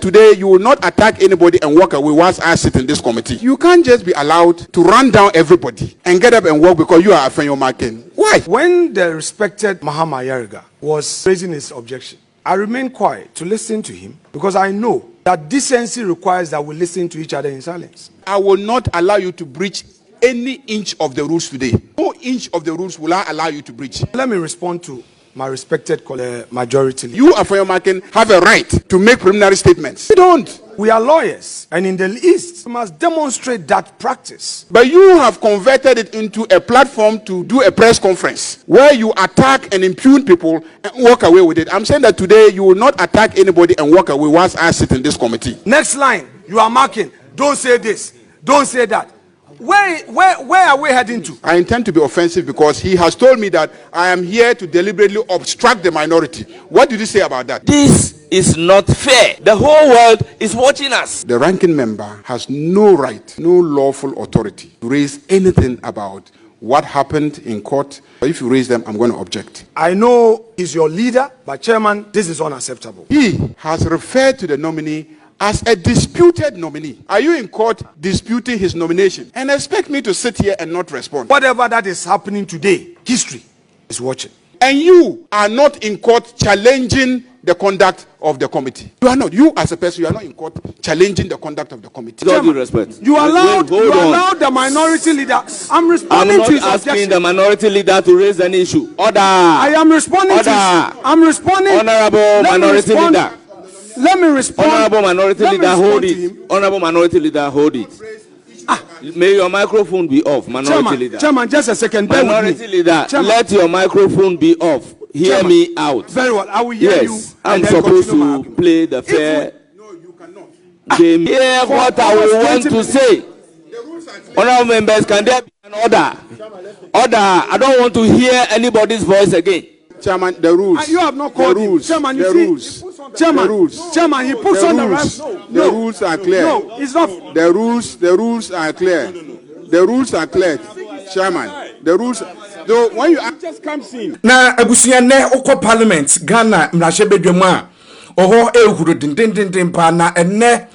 Today, you will not attack anybody and walk away whilst I sit in this committee. You can't just be allowed to run down everybody and get up and walk because you are Afenyo Markin. Why? When the respected Ayariga was raising his objection, I remained quiet to listen to him because I know that decency requires that we listen to each other in silence. I will not allow you to breach any inch of the rules today. No inch of the rules will I allow you to breach. Let me respond to my respected majority leader. You, Afenyo Markin, have a right to make preliminary statements. You don't. We are lawyers, and in the East, we must demonstrate that practice. But you have converted it into a platform to do a press conference where you attack and impugn people and walk away with it. I'm saying that today you will not attack anybody and walk away whilst I sit in this committee. Next line, you are marking. Don't say this. Don't say that. Where are we heading to? I intend to be offensive because he has told me that I am here to deliberately obstruct the minority. What did you say about that? This is not fair. The whole world is watching us. The ranking member has no right, no lawful authority to raise anything about what happened in court. If you raise them, I'm going to object. I know he's your leader, but Chairman, this is unacceptable. He has referred to the nominee as a disputed nominee. Are you in court disputing his nomination and expect me to sit here and not respond? Whatever that is happening today, history is watching. And you are not in court challenging the conduct of the committee. You are not. You as a person, you are not in court challenging the conduct of the committee. With all due respect. You allowed the minority leader. I'm responding to his objection. I'm not asking the minority leader to raise an issue. Order. I am responding to I'm responding. Honorable minority leader. Let me respond. Honorable minority leader, hold it. Honorable minority leader, hold it. May your microphone be off, minority leader. Chairman, just a second. Minority leader, let your microphone be off. Hear me out. Very well. I will hear you. Yes, I'm supposed to play the fair game. Hear what I will want to say. Honorable members, can there be an order? Order. I don't want to hear anybody's voice again. Chairman, the rules. You have not called the rules. Chairman, the rules. Chairman, the rules. Chairman, he puts on the rules. The rules are clear. No, it's not. The rules are clear. The rules are clear. Chairman, the rules. Though when you just come in. Na abusia ne okọ parliament Ghana mrahye bedwam a oho ehuru dindindindin pa na ene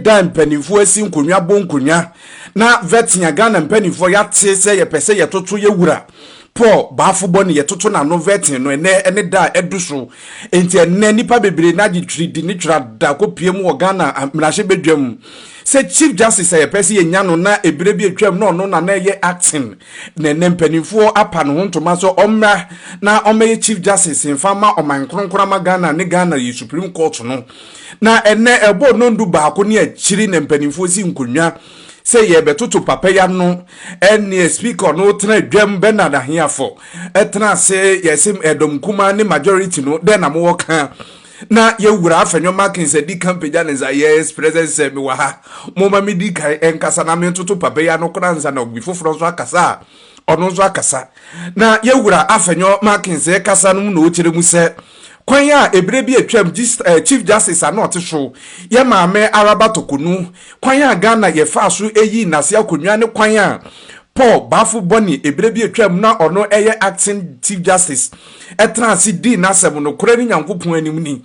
dan panifo asi nkonwa bonkonwa na vetia Ghana panifo ya te se ye pese ye toto ye wura Paul baafo ne ye toto na no vetin no ene da eduso enti ene nipa bebre na gitri di ni twra da kopiem wo Ghana mrahye bedwam se chief justice ye pese ye nya no na ebire bi atwam no na ye acting na nempanifo apa no ntoma so omra na omeye chief justice infama oman kronkrama Ghana ne Ghana ye supreme court no na ene ebo no ndu baako ne akiri nempanifo si nkonwa se ye betoto papa ya no ene speaker no tena dwam Bernard Ahiafo etena se yesim edom kuma ne majority no de na mo kan na ye wura Afenyo Markin se di campaign na yes president se mi wa ha mo ma mi di kai enkasa na me toto papa ya no kora nza na obi foforo so akasa ono so akasa na ye wura Afenyo Markin se kasa no na o kire mu se kwan ya ebire bi atwam chief justice anot so ye maame araba tokunu kwan ya Ghana ye fa so eyi nase akonwa ne kwan ya Paul bafu boni ebire bi atwam na ono eye acting chief justice etransi di na asem no kora ni nyankopon anim ni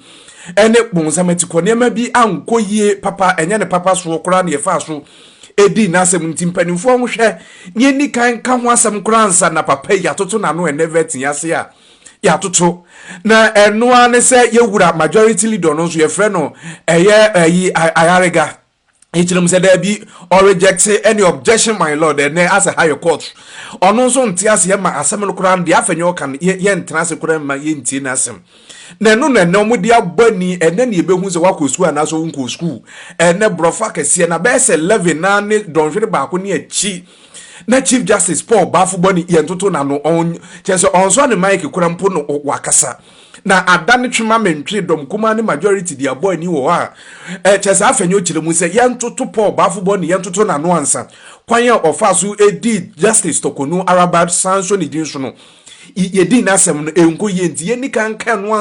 ene bonsamati ko nema bi anko yie papa enye ne papa so kora na ye fa so edi na asem ntimpanimfo hwe nye ni kan ka ho asem kora ansa na papa ya toto na no enevetin yase a ya toto na enoa ne se ye wura majority leader no so ye frɛ no eye Ayariga Ichilum said there be or reject any objection, my lord, and as a higher court. On also Tias Yama, a seminal crown, the Afenyo can yen transcribe my inti nasem. Nanun no mudia bunny, and then you be who's a walk school and as uncle school, and ne brofaka see and a best 11 nane don't feel back on ye chi. Na Chief Justice Paul Bafu Boni Yentoto na no on cheso onso ne Mike kurampo no wakasa. Na adane twema mentwe dom kuma ne majority dia boy ni wo a chesa Afenyo chire mu se yentoto Paul Bafu Boni yentoto na no ansa kwan ya ofaso edi Justice Tokonu Arabad Sanso ni dinso no yedi na asem no enko yenti yeni kan no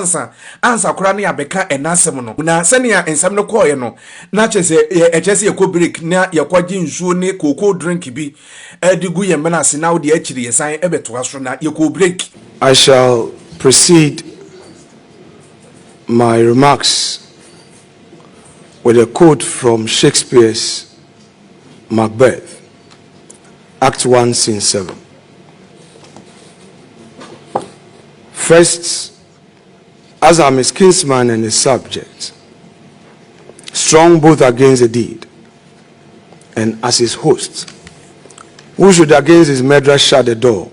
ansa kora ne abeka enasem no na sene ya ensam no koye no na chese yeko break na yakwaji nsuo ne koko drink bi edigu ye menase na wo de akiri yesan ebeto aso na yeko break. I shall proceed my remarks with a quote from Shakespeare's Macbeth, Act 1, Scene 7. First, as I'm his kinsman and his subject, strong both against the deed, and as his host, who should against his murderer shut the door,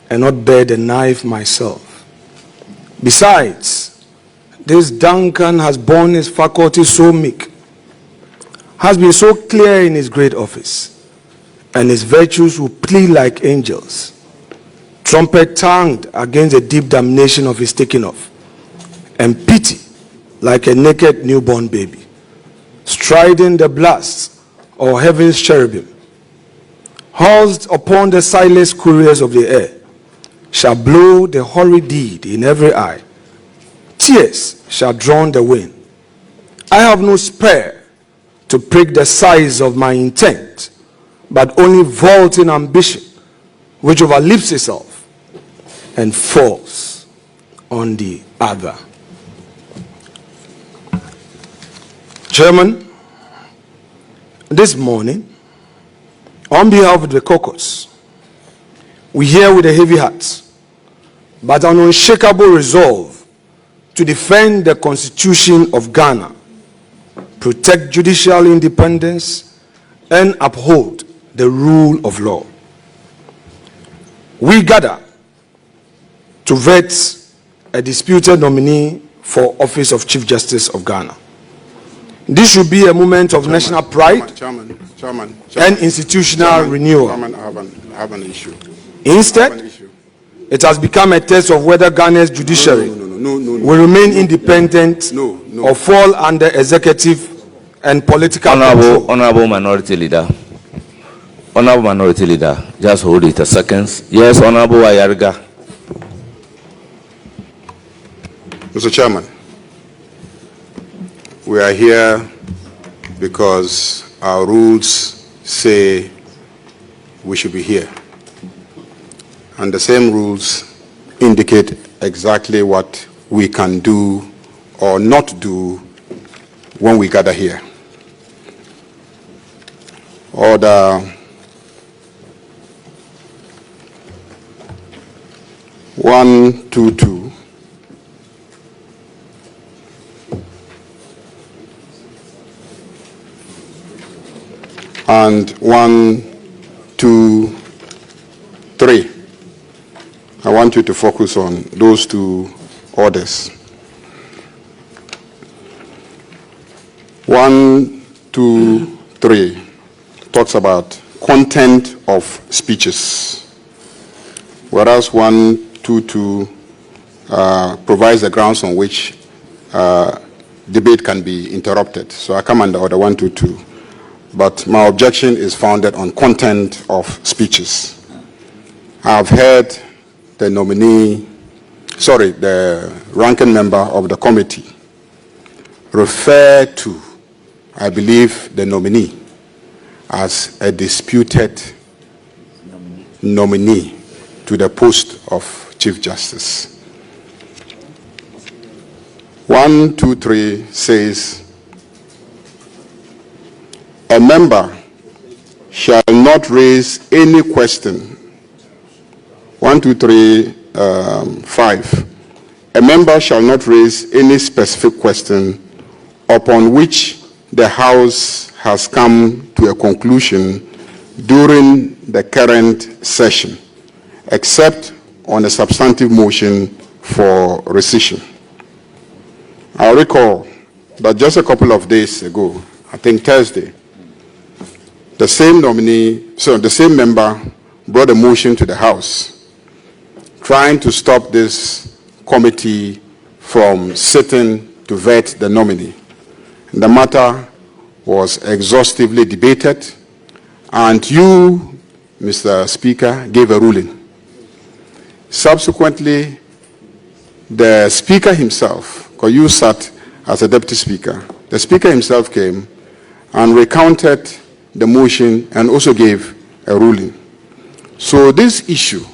and not bear the knife myself. Besides, this Duncan has borne his faculty so meek, has been so clear in his great office, and his virtues will plead like angels, trumpet-tongued against the deep damnation of his taking off, and pity like a naked newborn baby, striding the blasts of heaven's cherubim, housed upon the silent couriers of the air, shall blow the horrid deed in every eye. Tears shall drown the wind. I have no spare to prick the size of my intent, but only vaulting ambition, which overleaps itself and falls on the other. Chairman, this morning, on behalf of the caucus, we hear with a heavy heart, but an unshakable resolve to defend the Constitution of Ghana, protect judicial independence, and uphold the rule of law. We gather to vet a disputed nominee for office of Chief Justice of Ghana. This should be a moment of national pride and institutional renewal. Chairman, I have an issue. Instead, it has become a test of whether Ghana's judiciary will remain independent or fall under executive and political control. Honorable Minority Leader. Honorable Minority Leader, just hold it a second. Yes, Honorable Ayariga. Mr. Chairman, we are here because our rules say we should be here. And the same rules indicate exactly what we can do or not do when we gather here. Order 122. And 1, 2, 3. I want you to focus on those two orders. 1, 2, 3 talks about content of speeches, whereas 1, 2, 2 provides the grounds on which debate can be interrupted. So I come under order 1, 2, 2. But my objection is founded on content of speeches. I've heard the ranking member of the committee refer to, I believe, the nominee as a disputed nominee to the post of Chief Justice. 1, 2, 3 says, a member shall not raise any question. 1, 2, 3, 5. A member shall not raise any specific question upon which the House has come to a conclusion during the current session, except on a substantive motion for rescission. I recall that just a couple of days ago, I think Thursday, the same member brought a motion to the House trying to stop this committee from sitting to vet the nominee. The matter was exhaustively debated, and you, Mr. Speaker, gave a ruling. Subsequently, the Speaker himself, because you sat as a Deputy Speaker, the Speaker himself came and recounted the motion and also gave a ruling. So this issue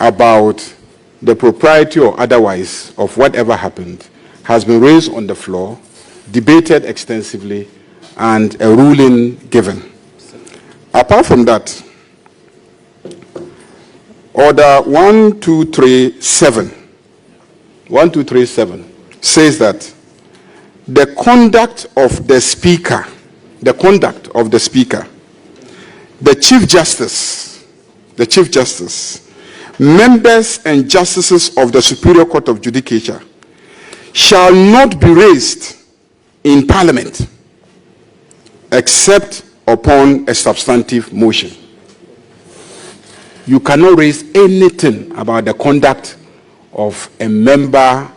about the propriety or otherwise of whatever happened has been raised on the floor, debated extensively, and a ruling given. Apart from that, Order 1237 says that the conduct of the Speaker, the Chief Justice, members and justices of the Superior Court of Judicature shall not be raised in Parliament except upon a substantive motion. You cannot raise anything about the conduct of a member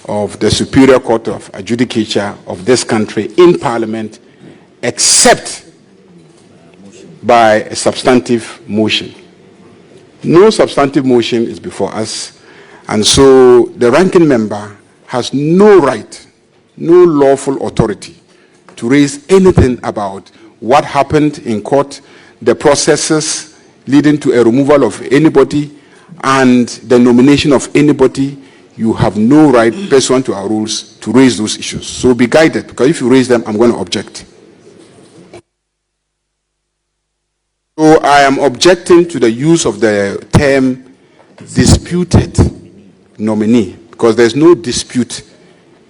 of the Superior Court of Judicature of this country in Parliament except by a substantive motion. No substantive motion is before us, and so the ranking member has no right, no lawful authority to raise anything about what happened in court, the processes leading to a removal of anybody, and the nomination of anybody. You have no right, pursuant to our rules, to raise those issues. So be guided, because if you raise them, I'm going to object. So I am objecting to the use of the term disputed nominee, because there's no dispute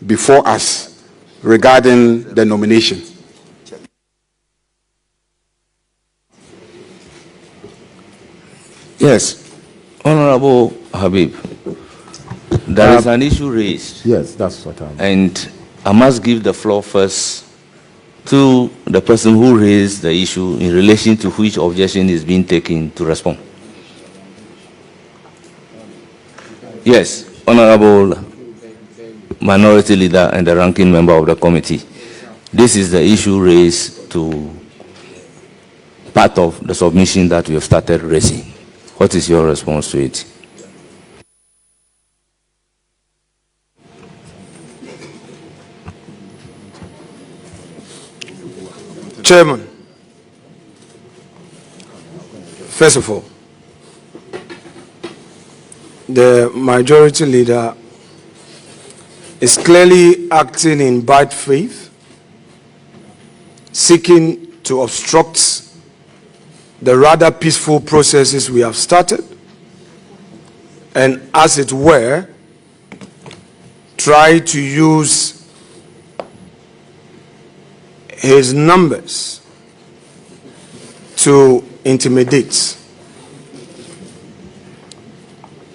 before us regarding the nomination. Yes, Honorable Habib, there is an issue raised. Yes, that's what I'm... And I must give the floor first to the person who raised the issue in relation to which objection is being taken to respond. Yes, Honorable Minority Leader and the ranking member of the committee. This is the issue raised to part of the submission that we have started raising. What is your response to it? Chairman, first of all, the majority leader is clearly acting in bad faith, seeking to obstruct the rather peaceful processes we have started, and as it were, try to use his numbers to intimidate.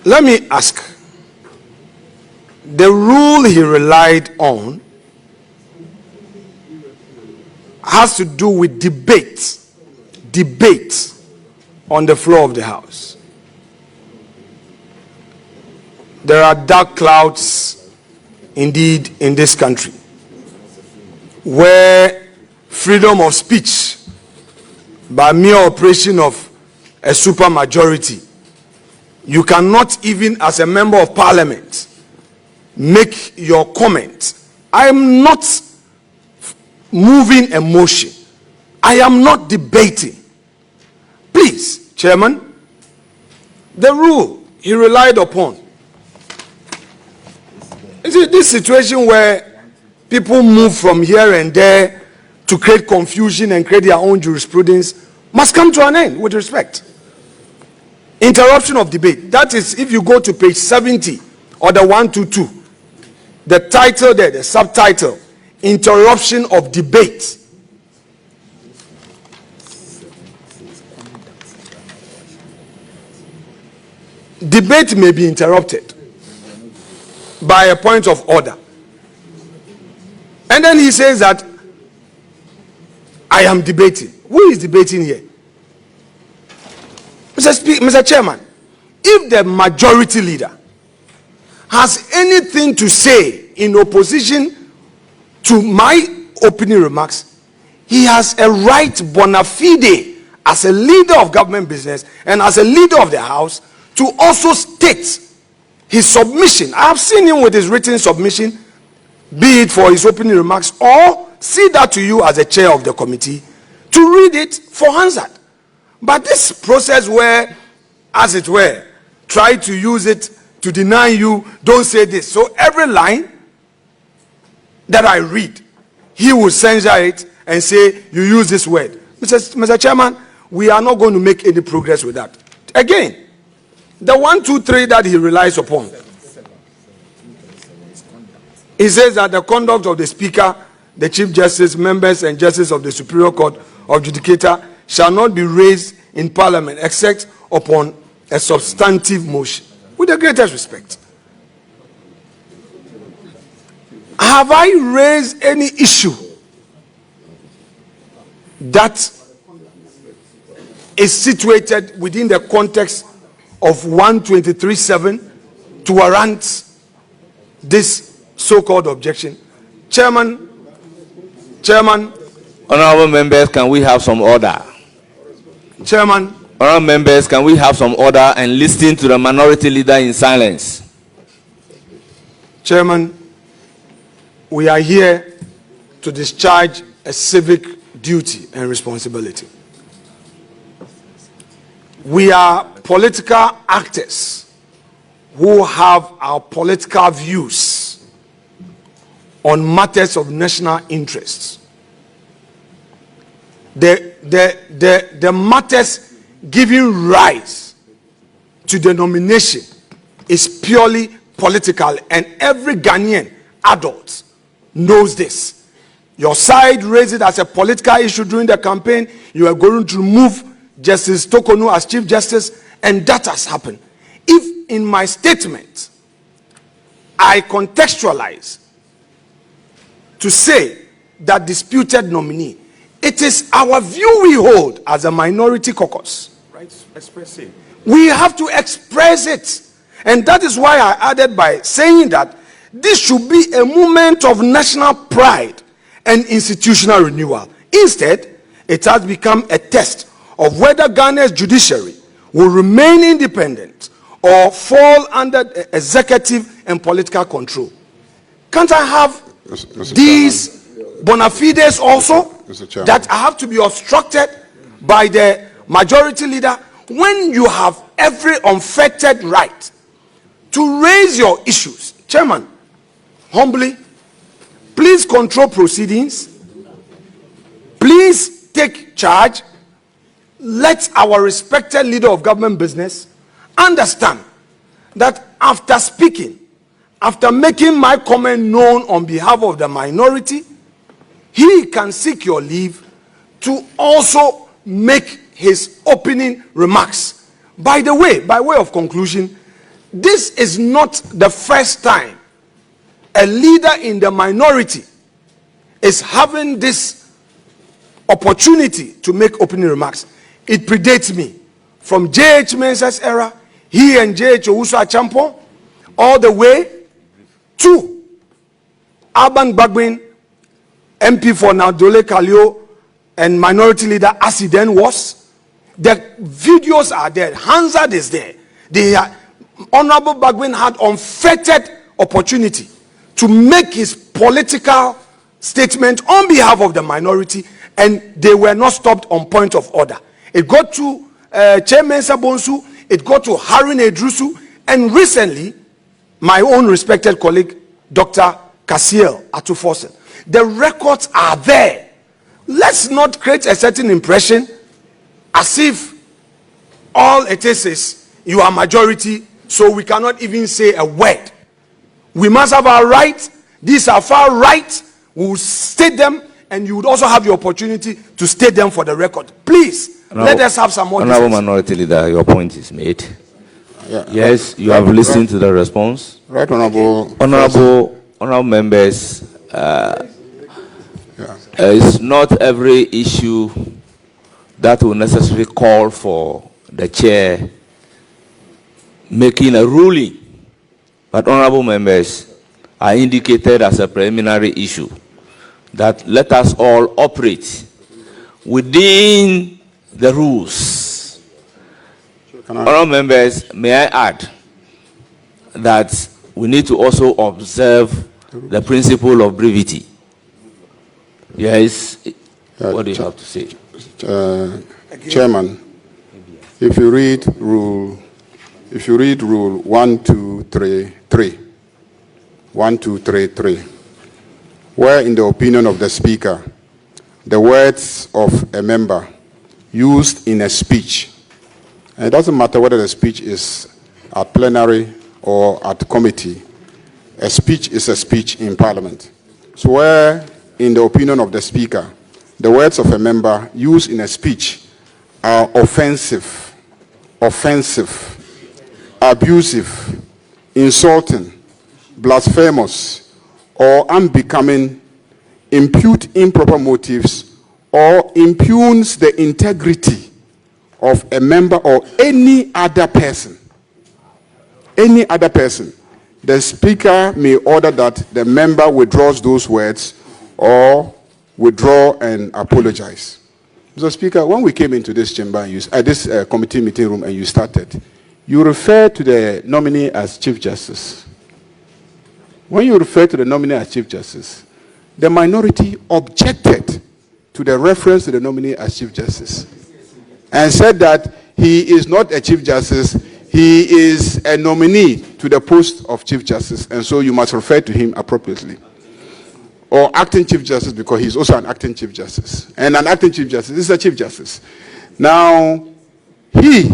Let me ask, the rule he relied on has to do with debate on the floor of the House. There are dark clouds indeed in this country where freedom of speech by mere operation of a supermajority, you cannot even as a member of parliament make your comment. I am not moving a motion. I am not debating. Please, Chairman, the rule he relied upon. Is it this situation where people move from here and there to create confusion and create their own jurisprudence must come to an end, with respect. Interruption of debate. That is, if you go to page 70 or the 122, the title there, the subtitle, interruption of debate. Debate may be interrupted by a point of order. And then he says that I am debating. Who is debating here? Mr. Chairman, if the majority leader has anything to say in opposition to my opening remarks, he has a right bona fide as a leader of government business and as a leader of the House to also state his submission. I have seen him with his written submission, be it for his opening remarks or see that to you as a chair of the committee to read it for Hansard. But this process where, as it were, try to use it to deny you, don't say this. So every line that I read he will censor it and say, you use this word. Mr. Chairman, we are not going to make any progress with that. Again, the 1, 2, 3 that he relies upon. He says that the conduct of the Speaker, the Chief Justice, members and Justice of the Superior Court of Judicature shall not be raised in Parliament except upon a substantive motion. With the greatest respect. Have I raised any issue that is situated within the context of 123.7 to warrant this so-called objection? Chairman, Honorable members, can we have some order? Chairman, Honorable members, can we have some order and listen to the minority leader in silence? Chairman, we are here to discharge a civic duty and responsibility. We are political actors who have our political views on matters of national interest. The matters giving rise to the nomination is purely political, and every Ghanaian adult knows this. Your side raised it as a political issue during the campaign. You are going to remove Justice Tokonu as Chief Justice, and that has happened. If in my statement I contextualize to say that disputed nominee, it is our view we hold as a minority caucus. Right, express it. We have to express it. And that is why I added by saying that this should be a moment of national pride and institutional renewal. Instead, it has become a test of whether Ghana's judiciary will remain independent or fall under executive and political control. Can't I have these bona fides also that I have to be obstructed by the majority leader when you have every unfettered right to raise your issues? Chairman, humbly, please control proceedings. Please take charge. Let our respected leader of government business understand that after speaking, after making my comment known on behalf of the minority, he can seek your leave to also make his opening remarks. By the way, by way of conclusion, this is not the first time a leader in the minority is having this opportunity to make opening remarks. It predates me. From J.H. Mensah's era, he and J.H. Owusu Achampong, all the way to Alban Bagbin, MP for Naudole Kalio, and minority leader as he then was. The videos are there. Hansard is there. Honorable Bagbin had unfettered opportunity to make his political statement on behalf of the minority, and they were not stopped on point of order. It got to Chairman Sabonsu, it got to Harun Edrusu, and recently, my own respected colleague, Dr. Kasiel Atufosen. The records are there. Let's not create a certain impression as if all it is you are majority, so we cannot even say a word. We must have our right. These are far right. We will state them, and you would also have the opportunity to state them for the record. Please, let us have some more. Honorable Minority Leader, your point is made. Yes, you have listened to the response. Right, Honorable members. It's not every issue that will necessarily call for the chair making a ruling. But honorable members, I indicated as a preliminary issue that let us all operate within the rules. Honorable members, may I add that we need to also observe the principle of brevity. Yes, what do you have to say? Chairman, if you read rule 1233, where, in the opinion of the Speaker, the words of a member used in a speech, and it doesn't matter whether the speech is at plenary or at committee, a speech is a speech in Parliament. So where, in the opinion of the Speaker, the words of a member used in a speech are offensive, abusive, insulting, blasphemous, or unbecoming, impute improper motives, or impugns the integrity of a member or any other person, the Speaker may order that the member withdraws those words or withdraw and apologize. Mr. Speaker, when we came into this chamber, this committee meeting room, and you started, you referred to the nominee as Chief Justice. When you referred to the nominee as Chief Justice, the minority objected to the reference to the nominee as Chief Justice and said that he is not a Chief Justice, he is a nominee to the post of Chief Justice, and so you must refer to him appropriately. Or acting Chief Justice, because he's also an acting Chief Justice. And an acting Chief Justice is a Chief Justice. Now, he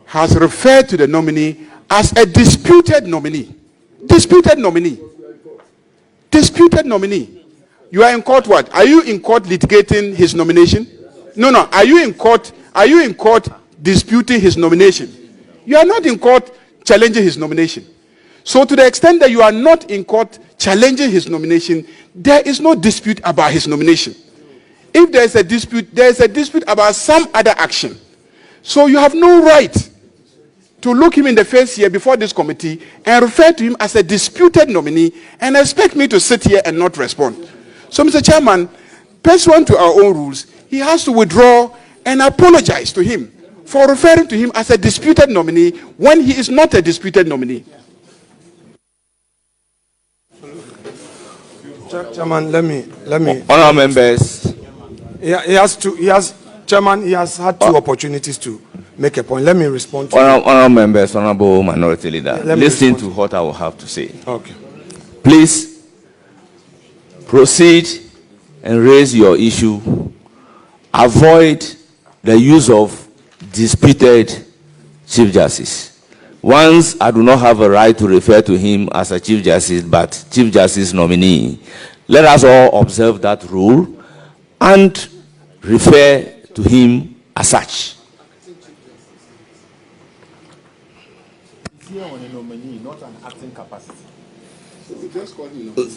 has referred to the nominee as a disputed nominee. Disputed nominee. Disputed nominee. You are in court what? Are you in court litigating his nomination? No. Are you in court disputing his nomination? You are not in court challenging his nomination. So to the extent that you are not in court challenging his nomination, there is no dispute about his nomination. If there is a dispute about some other action. So you have no right to look him in the face here before this committee and refer to him as a disputed nominee and expect me to sit here and not respond. So, Mr. Chairman, pursuant to our own rules, he has to withdraw and apologize to him for referring to him as a disputed nominee when he is not a disputed nominee. Chairman, let me. Honourable members. Chairman, he has had two opportunities to make a point. Let me respond to Honourable members, Honourable Minority Leader, listen to what I will have to say. Okay. Please proceed and raise your issue. Avoid the use of disputed Chief Justice. Once I do not have a right to refer to him as a Chief Justice, but Chief Justice nominee, let us all observe that rule and refer to him as such.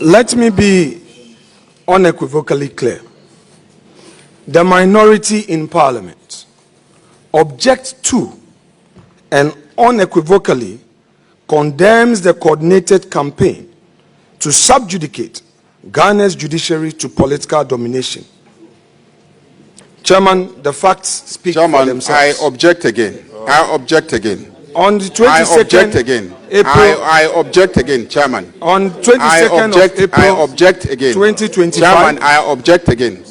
Let me be unequivocally clear. The minority in Parliament objects to and unequivocally condemns the coordinated campaign to subjudicate Ghana's judiciary to political domination. Chairman, the facts speak for themselves. I object again. I object again. On the 22nd April, I object again, Chairman. On 22nd of April, I object again. 2025. Chairman, I object again.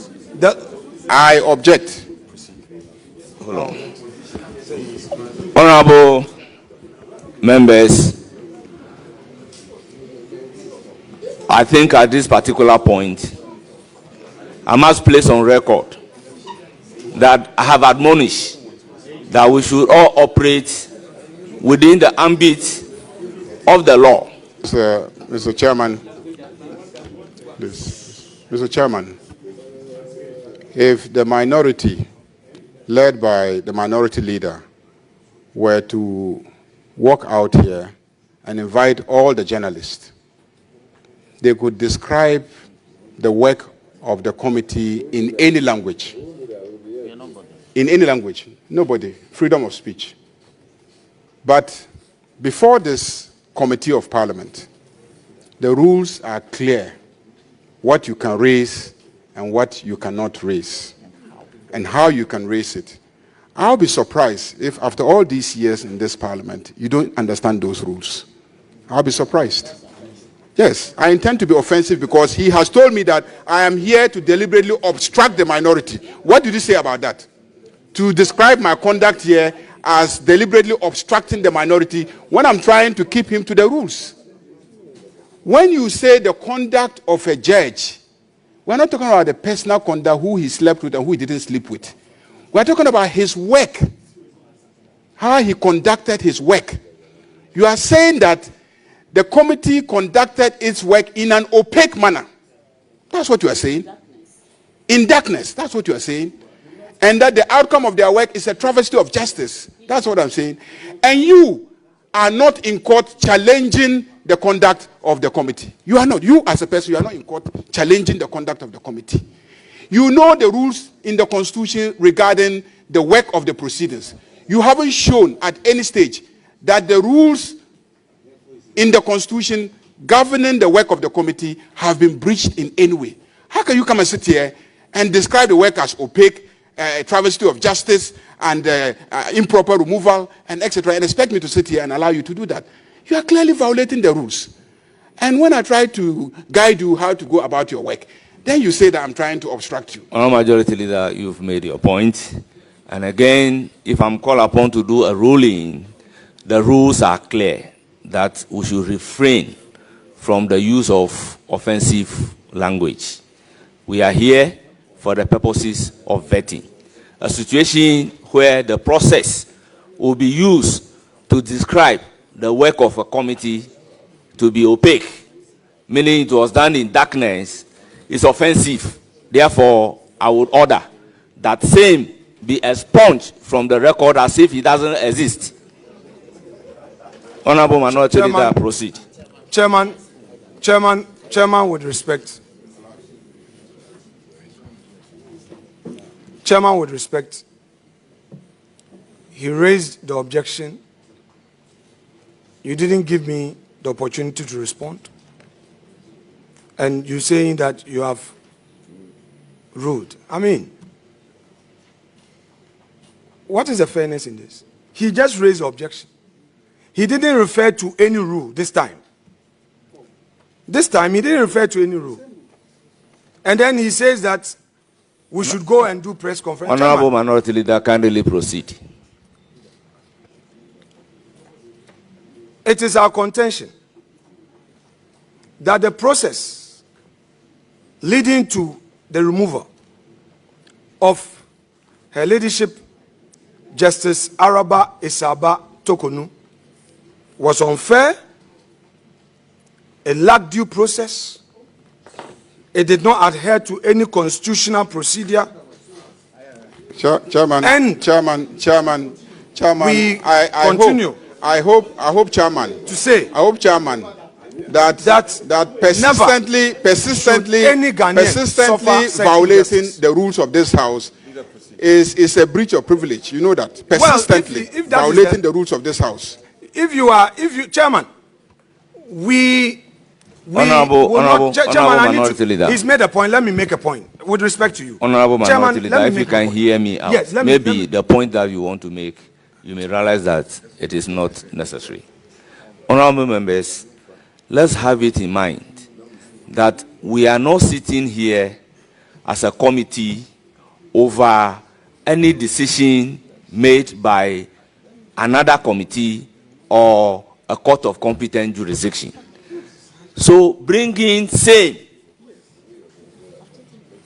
I object. Hold on. Honourable members, I think at this particular point, I must place on record that I have admonished that we should all operate within the ambit of the law. Mr. Chairman, Mr. Chairman, if the minority, led by the minority leader, were to walk out here and invite all the journalists, they could describe the work of the committee in any language. In any language. Nobody. Freedom of speech. But before this committee of Parliament, the rules are clear. What you can raise and what you cannot raise, and how you can raise it. I'll be surprised if after all these years in this Parliament, you don't understand those rules. I'll be surprised. Yes, I intend to be offensive because he has told me that I am here to deliberately obstruct the minority. What did you say about that? To describe my conduct here as deliberately obstructing the minority when I'm trying to keep him to the rules. When you say the conduct of a judge We're not talking about the personal conduct, who he slept with and who he didn't sleep with. We're talking about his work, how he conducted his work. You are saying that the committee conducted its work in an opaque manner. That's what you are saying. In darkness. That's what you are saying. And that the outcome of their work is a travesty of justice. That's what I'm saying. And you are not in court challenging the conduct of the committee. You are not. You as a person, you are not in court challenging the conduct of the committee. You know the rules in the Constitution regarding the work of the proceedings. You haven't shown at any stage that the rules in the Constitution governing the work of the committee have been breached in any way. How can you come and sit here and describe the work as opaque, travesty of justice, and improper removal, and etc., and expect me to sit here and allow you to do that? You are clearly violating the rules. And when I try to guide you how to go about your work, then you say that I'm trying to obstruct you. Honourable Majority Leader, you've made your point. And again, if I'm called upon to do a ruling, the rules are clear that we should refrain from the use of offensive language. We are here for the purposes of vetting. A situation where the process will be used to describe the work of a committee to be opaque, meaning it was done in darkness, is offensive. Therefore, I would order that same be expunged from the record as if it doesn't exist. Honourable Minority Leader, proceed. Chairman, with respect. Chairman, with respect, he raised the objection. You didn't give me the opportunity to respond. And you're saying that you have ruled. I mean, what is the fairness in this? He just raised the objection. He didn't refer to any rule this time. This time, he didn't refer to any rule. And then he says that we should go and do press conference. Honourable Minority Leader, kindly proceed. It is our contention that the process leading to the removal of Her Ladyship Justice Araba Isaba Tokonu was unfair, it lacked due process, it did not adhere to any constitutional procedure. Chairman, And Chairman, we continue. I hope, Chairman, To say, I hope, Chairman, that persistently violating the rules of this House is a breach of privilege. You know that. Persistently if that violating the rules of this House. Chairman, Honourable Minority Leader. He's made a point. Let me make a point with respect to you. Honourable Minority Chairman, Leader, if you can hear me out, yes, maybe the point that you want to make, you may realize that it is not necessary. Honourable members, let's have it in mind that we are not sitting here as a committee over any decision made by another committee or a court of competent jurisdiction. So bringing same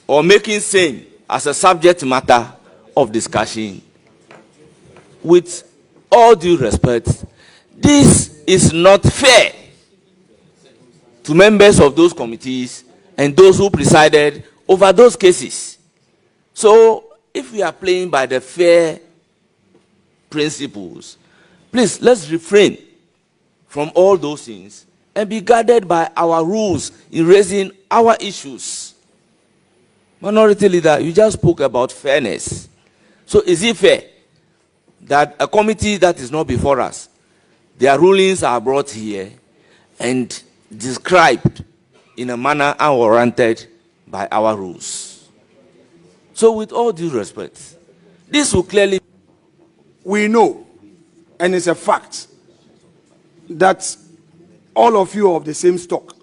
or making same as a subject matter of discussion, with all due respect, this is not fair to members of those committees and those who presided over those cases. So if we are playing by the fair principles, please let's refrain from all those things and be guided by our rules in raising our issues. Minority Leader, you just spoke about fairness. So is it fair that a committee that is not before us, their rulings are brought here and described in a manner unwarranted by our rules? So with all due respect, this will clearly... We know, and it's a fact, that all of you are of the same stock.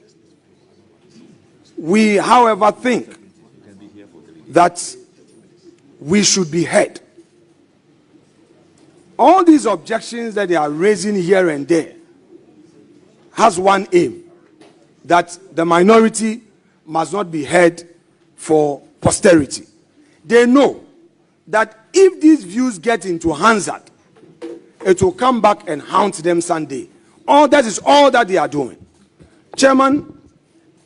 We, however, think that we should be heard. All these objections that they are raising here and there has one aim, that the minority must not be heard for posterity. They know that if these views get into Hansard, it will come back and haunt them Sunday. That is all that they are doing. Chairman,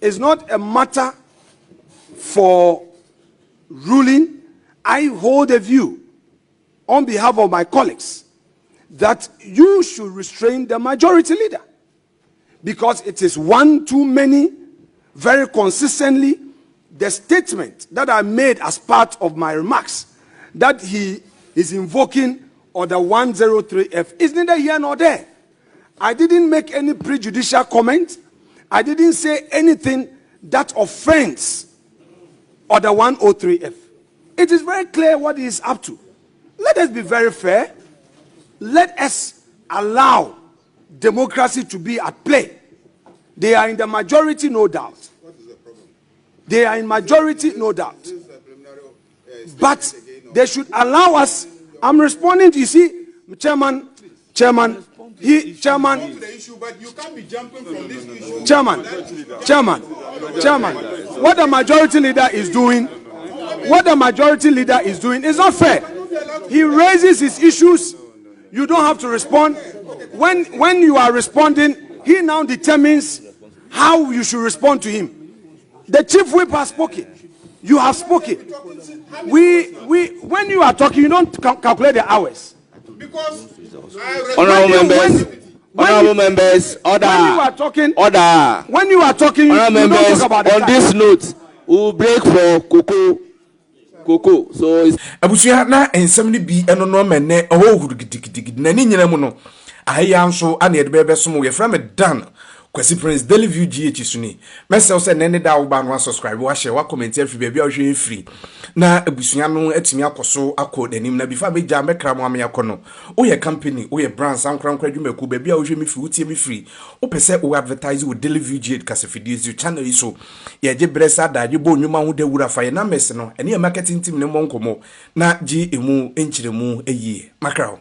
it's not a matter for ruling. I hold a view on behalf of my colleagues that you should restrain the majority leader, because it is one too many. Very consistently, the statement that I made as part of my remarks that he is invoking Order 103F is neither here nor there. I didn't make any prejudicial comment. I didn't say anything that offends Order 103F. It is very clear what he is up to. Let us be very fair. Let us allow democracy to be at play. They are in the majority, no doubt. What is the problem? They are in majority, no doubt. But they should allow us. I'm responding to, you see, Chairman, Chairman, but you can't be jumping from this issue. Chairman, what the majority leader is doing, is not fair. He raises his issues. You don't have to respond. When you are responding, he now determines how you should respond to him. The chief whip has spoken. You have spoken. When you are talking, you don't calculate the hours. Because honorable members, order. When you are talking, order. When you are talking, you don't talk about the on this note, we will break for Coco. So abusuya na ensem bi eno no menne ohuru gidigidi na ni nyina mu no ahya nso ana ye de bebe so mo ye fra me dan Kwesi Prince Daily View GH suni mesel se nene da wo ba no subscribe wa share wa comment afi bia bia hwe free na abusuya no atimi akoso akodanim na bifa beja mekra mo amya no wo ye company wo ye brand sankran dwumaku ba bia wo hwe me free wo tie me free wo pese wo advertise wo Daily View GH kasafidie channel yi so ye je bresa da je bo nwuma ho da wura fa ye na mess no ene marketing team ne monkomo na gi emu enchiremu eyie makra